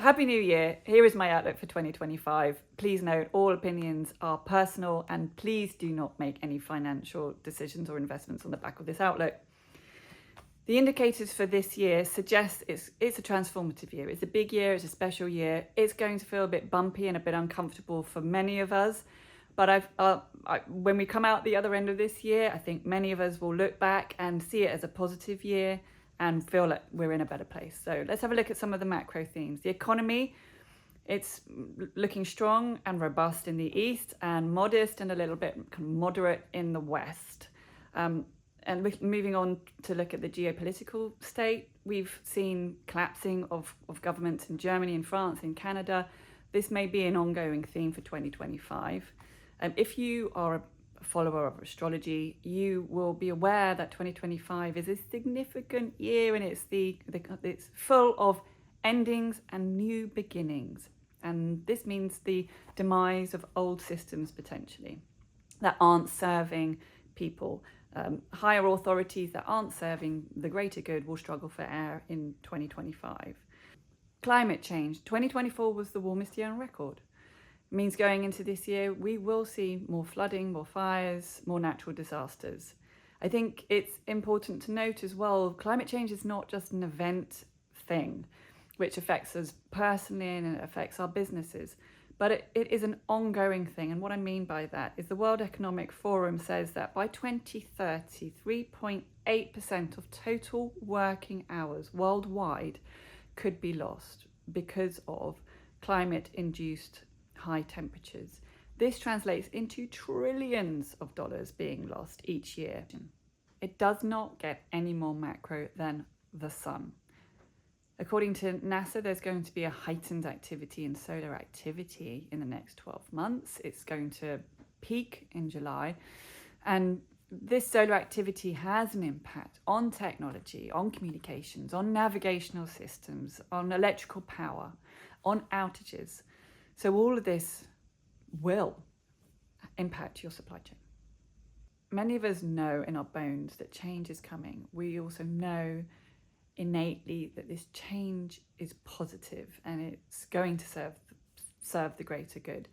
Happy New Year. Here is my outlook for 2025. Please note all opinions are personal and please do not make any financial decisions or investments on the back of this outlook. The indicators for this year suggest it's a transformative year. It's a big year, it's a special year. It's going to feel a bit bumpy and a bit uncomfortable for many of us. But when we come out the other end of this year, I think many of us will look back and see it as a positive year and feel like we're in a better place. So let's have a look at some of the macro themes. The economy, it's looking strong and robust in the east and modest and a little bit moderate in the west. And moving on to look at the geopolitical state, we've seen collapsing of governments in Germany and France and Canada. This may be an ongoing theme for 2025. If you are a follower of astrology, you will be aware that 2025 is a significant year and it's full of endings and new beginnings. And this means the demise of old systems potentially that aren't serving people. Higher authorities that aren't serving the greater good will struggle for air in 2025. Climate change. 2024 was the warmest year on record. It means going into this year, we will see more flooding, more fires, more natural disasters. I think it's important to note as well, climate change is not just an event thing, which affects us personally and it affects our businesses, but it is an ongoing thing. And what I mean by that is the World Economic Forum says that by 2030, 3.8% of total working hours worldwide could be lost because of climate-induced high temperatures. This translates into trillions of dollars being lost each year. It does not get any more macro than the sun. According to NASA, there's going to be a heightened activity in solar activity in the next 12 months. It's going to peak in July. And this solar activity has an impact on technology, on communications, on navigational systems, on electrical power, on outages. So all of this will impact your supply chain. Many of us know in our bones that change is coming. We also know innately that this change is positive and it's going to serve the greater good.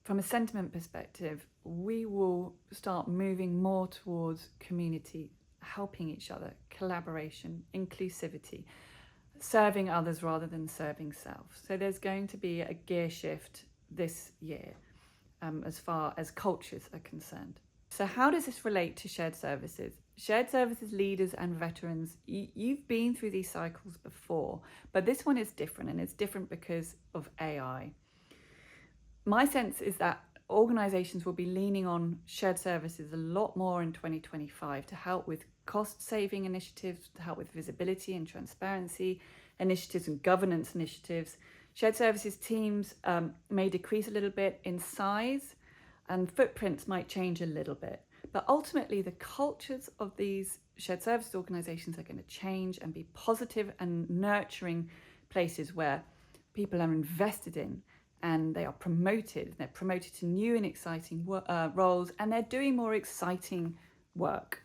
From a sentiment perspective, we will start moving more towards community, helping each other, collaboration, inclusivity, serving others rather than serving self. So there's going to be a gear shift this year as far as cultures are concerned. So how does this relate to shared services? Shared services leaders and veterans, you've been through these cycles before, but this one is different, and it's different because of AI. My sense is that organizations will be leaning on shared services a lot more in 2025 to help with cost-saving initiatives, to help with visibility and transparency initiatives and governance initiatives. Shared services teams may decrease a little bit in size and footprints might change a little bit. But ultimately, the cultures of these shared services organizations are going to change and be positive and nurturing places where people are invested in and they are promoted. They're promoted to new and exciting roles and they're doing more exciting work.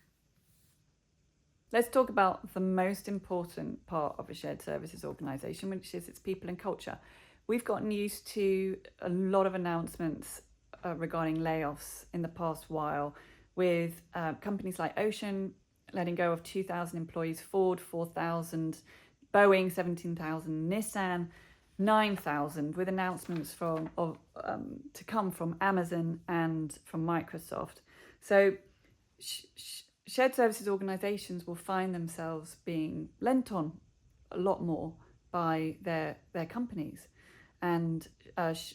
Let's talk about the most important part of a shared services organisation, which is its people and culture. We've gotten used to a lot of announcements regarding layoffs in the past while, with companies like Ocean letting go of 2,000 employees, Ford 4,000, Boeing 17,000, Nissan 9,000, with announcements to come from Amazon and from Microsoft. So shared services organisations will find themselves being lent on a lot more by their companies. And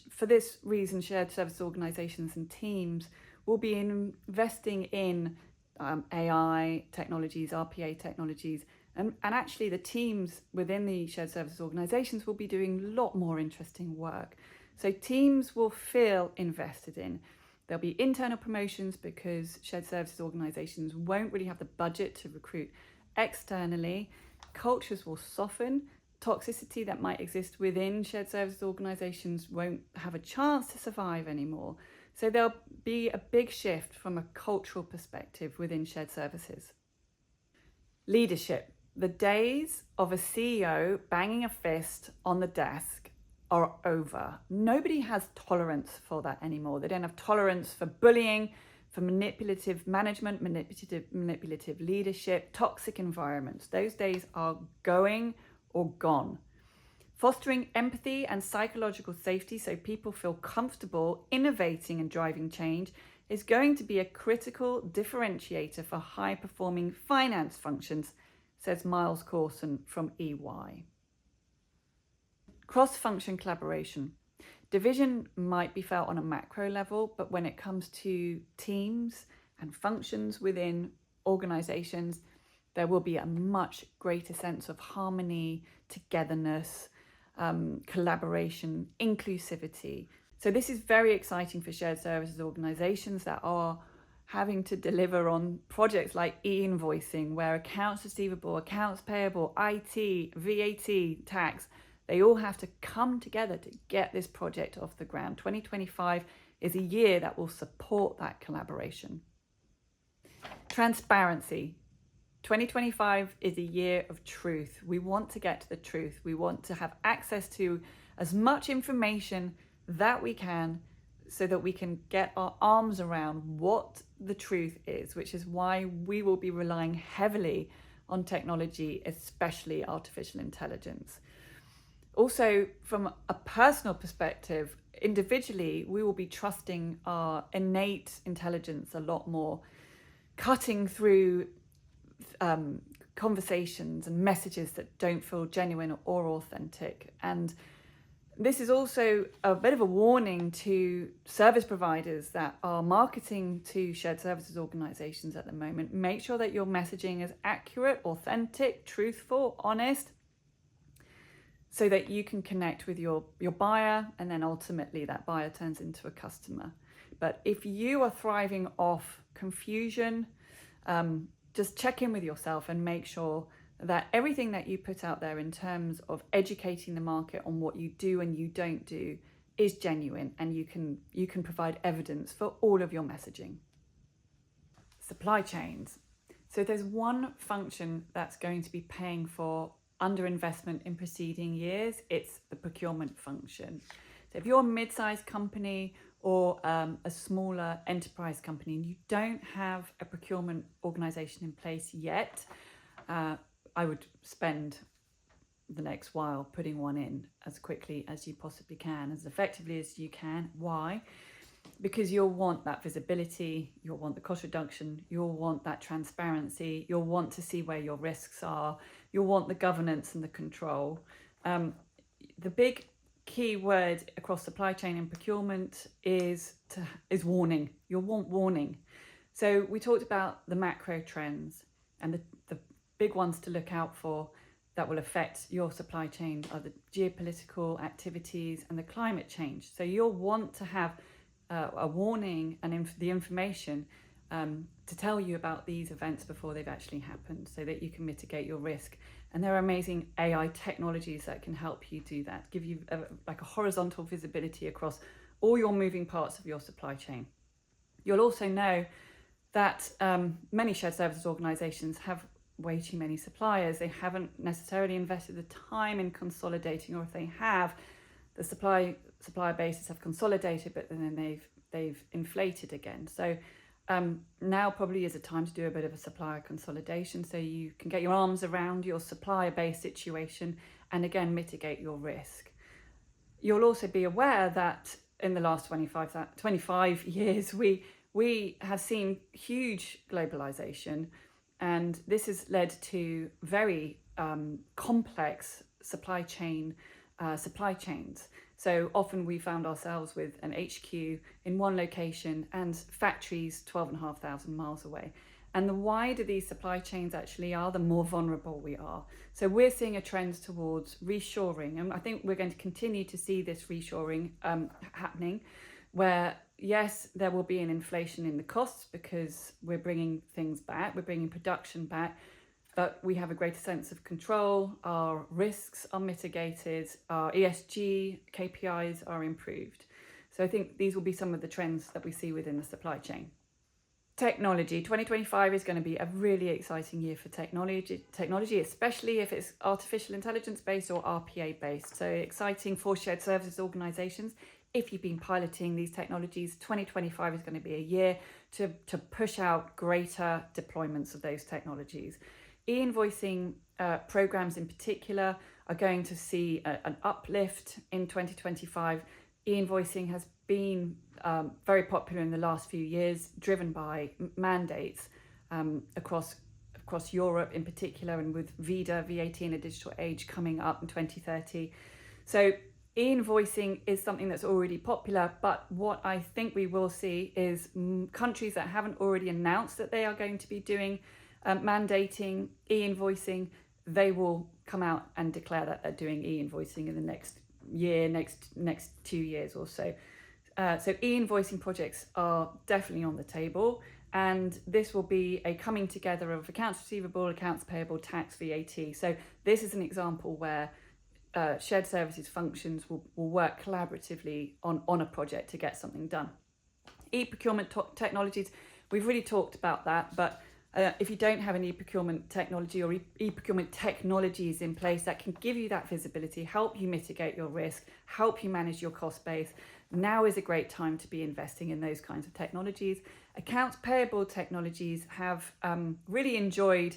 for this reason, shared service organisations and teams will be investing in AI technologies, RPA technologies, and actually the teams within the shared services organisations will be doing a lot more interesting work. So teams will feel invested in. There'll be internal promotions because shared services organisations won't really have the budget to recruit externally. Cultures will soften. Toxicity that might exist within shared services organisations won't have a chance to survive anymore. So there'll be a big shift from a cultural perspective within shared services. Leadership. The days of a CEO banging a fist on the desk are over. Nobody has tolerance for that anymore. They don't have tolerance for bullying, for manipulative management, manipulative leadership, toxic environments. Those days are going or gone. Fostering empathy and psychological safety so people feel comfortable innovating and driving change is going to be a critical differentiator for high-performing finance functions, says Miles Corson from EY. Cross-function collaboration. Division might be felt on a macro level, but when it comes to teams and functions within organizations, there will be a much greater sense of harmony, togetherness, collaboration, inclusivity. So this is very exciting for shared services organizations that are having to deliver on projects like e-invoicing, where accounts receivable, accounts payable, IT, VAT, tax, they all have to come together to get this project off the ground. 2025 is a year that will support that collaboration. Transparency. 2025 is a year of truth. We want to get to the truth. We want to have access to as much information that we can so that we can get our arms around what the truth is, which is why we will be relying heavily on technology, especially artificial intelligence. Also, from a personal perspective, individually, we will be trusting our innate intelligence a lot more, cutting through conversations and messages that don't feel genuine or authentic. And this is also a bit of a warning to service providers that are marketing to shared services organizations at the moment. Make sure that your messaging is accurate, authentic, truthful, honest, so that you can connect with your buyer, and then ultimately that buyer turns into a customer. But if you are thriving off confusion, just check in with yourself and make sure that everything that you put out there in terms of educating the market on what you do and you don't do is genuine, and you can provide evidence for all of your messaging. Supply chains. So there's one function that's going to be paying for underinvestment in preceding years. It's the procurement function. So if you're a mid-sized company or a smaller enterprise company and you don't have a procurement organization in place yet, I would spend the next while putting one in as quickly as you possibly can, as effectively as you can. Why? Because you'll want that visibility, you'll want the cost reduction, you'll want that transparency, you'll want to see where your risks are, you'll want the governance and the control. The big key word across supply chain and procurement is warning. You'll want warning. So we talked about the macro trends, and the big ones to look out for that will affect your supply chain are the geopolitical activities and the climate change. So you'll want to have a warning and the information to tell you about these events before they've actually happened, so that you can mitigate your risk. And there are amazing AI technologies that can help you do that, give you like a horizontal visibility across all your moving parts of your supply chain. You'll also know that many shared services organizations have way too many suppliers. They haven't necessarily invested the time in consolidating, or if they have, the supplier bases have consolidated, but then they've inflated again. So now probably is a time to do a bit of a supplier consolidation, so you can get your arms around your supplier base situation and again mitigate your risk. You'll also be aware that in the last 25 years we have seen huge globalization, and this has led to very complex supply chains. So often we found ourselves with an HQ in one location and factories 12,500 miles away. And the wider these supply chains actually are, the more vulnerable we are. So we're seeing a trend towards reshoring. And I think we're going to continue to see this reshoring happening, where yes, there will be an inflation in the costs because we're bringing things back, we're bringing production back, but we have a greater sense of control, our risks are mitigated, our ESG KPIs are improved. So I think these will be some of the trends that we see within the supply chain. Technology. 2025 is going to be a really exciting year for technology, especially if it's artificial intelligence based or RPA based. So exciting for shared services organizations. If you've been piloting these technologies, 2025 is going to be a year to push out greater deployments of those technologies. E-invoicing programs in particular are going to see an uplift in 2025. E-invoicing has been very popular in the last few years, driven by mandates across Europe in particular, and with VAT in a digital age coming up in 2030. So e-invoicing is something that's already popular, but what I think we will see is countries that haven't already announced that they are going to be doing mandating e-invoicing, they will come out and declare that they're doing e-invoicing in the next year, next 2 years or so. So e-invoicing projects are definitely on the table, and this will be a coming together of accounts receivable, accounts payable, tax, VAT. So this is an example where shared services functions will work collaboratively on a project to get something done. E-procurement technologies, we've really talked about that, but if you don't have an e-procurement technology or e-procurement technologies in place that can give you that visibility, help you mitigate your risk, help you manage your cost base, now is a great time to be investing in those kinds of technologies. Accounts payable technologies have really enjoyed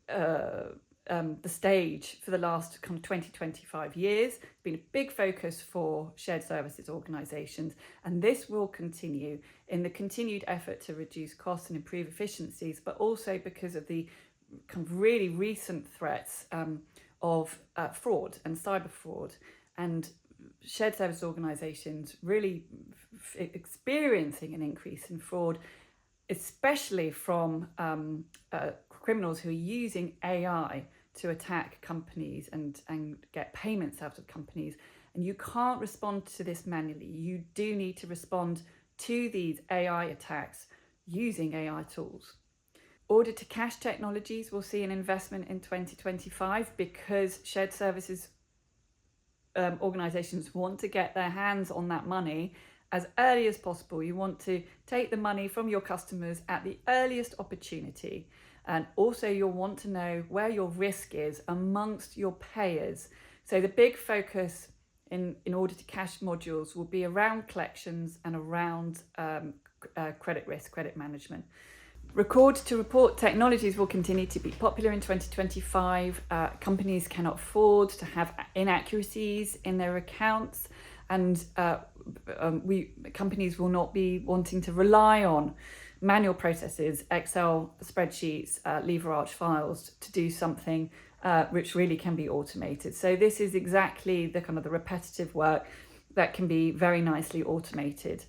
the stage for the last kind of 20-25 years. It's been a big focus for shared services organisations, and this will continue in the continued effort to reduce costs and improve efficiencies, but also because of the kind of really recent threats of fraud and cyber fraud, and shared service organisations really experiencing an increase in fraud, especially from criminals who are using AI to attack companies and get payments out of companies. And you can't respond to this manually. You do need to respond to these AI attacks using AI tools. Order to cash technologies will see an investment in 2025 because shared services organisations want to get their hands on that money as early as possible. You want to take the money from your customers at the earliest opportunity. And also you'll want to know where your risk is amongst your payers. So the big focus in order to cash modules will be around collections and around credit risk, credit management. Record to report technologies will continue to be popular in 2025. Companies cannot afford to have inaccuracies in their accounts, and companies will not be wanting to rely on manual processes, Excel spreadsheets, lever arch files to do something which really can be automated. So this is exactly the kind of the repetitive work that can be very nicely automated.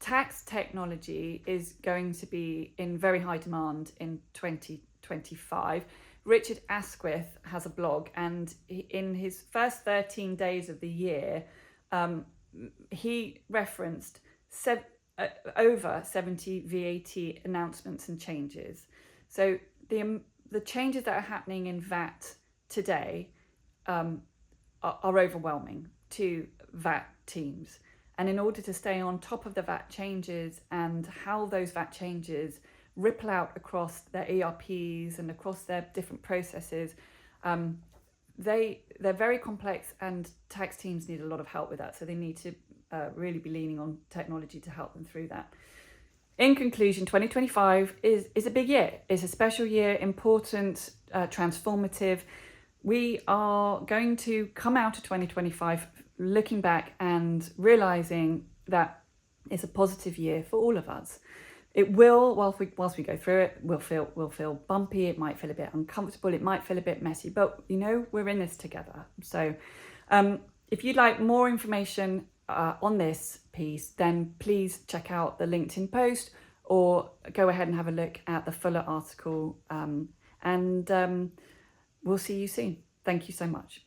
Tax technology is going to be in very high demand in 2025. Richard Asquith has a blog, and in his first 13 days of the year, he referenced over 70 VAT announcements and changes. So the changes that are happening in VAT today are overwhelming to VAT teams. And in order to stay on top of the VAT changes and how those VAT changes ripple out across their ERPs and across their different processes, they're very complex, and tax teams need a lot of help with that. So they need to really be leaning on technology to help them through that. In conclusion, 2025 is a big year. It's a special year, important, transformative. We are going to come out of 2025 looking back and realizing that it's a positive year for all of us. It will, whilst we go through it, we'll feel bumpy. It might feel a bit uncomfortable. It might feel a bit messy, but we're in this together. So if you'd like more information on this piece, then please check out the LinkedIn post or go ahead and have a look at the fuller article, and we'll see you soon. Thank you so much.